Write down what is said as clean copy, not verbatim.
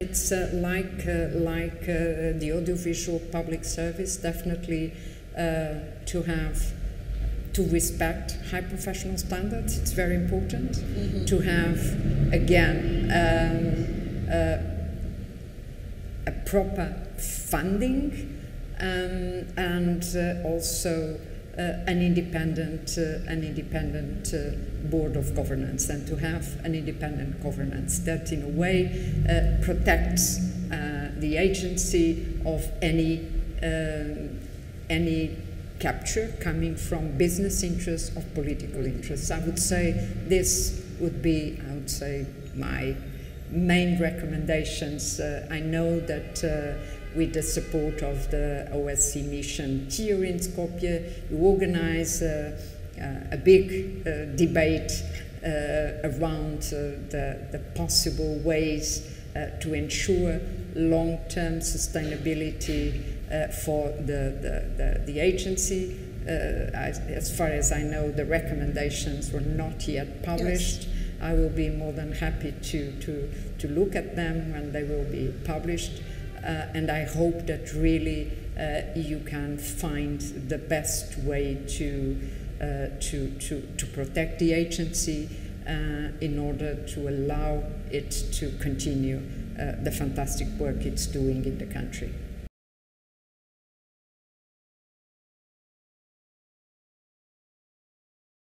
It's like the audiovisual public service, definitely to respect high professional standards. It's very important to have, again, a proper funding and also an independent board of governance, and to have an independent governance that in a way protects the agency of any capture coming from business interests or political interests. I would say this would be, my main recommendations. I know that with the support of the OSCE mission here in Skopje, you organize a big debate around the possible ways to ensure long-term sustainability for the agency. As far as I know, the recommendations were not yet published. Yes. I will be more than happy to look at them when they will be published. And I hope that really you can find the best way to protect the agency in order to allow it to continue the fantastic work it's doing in the country.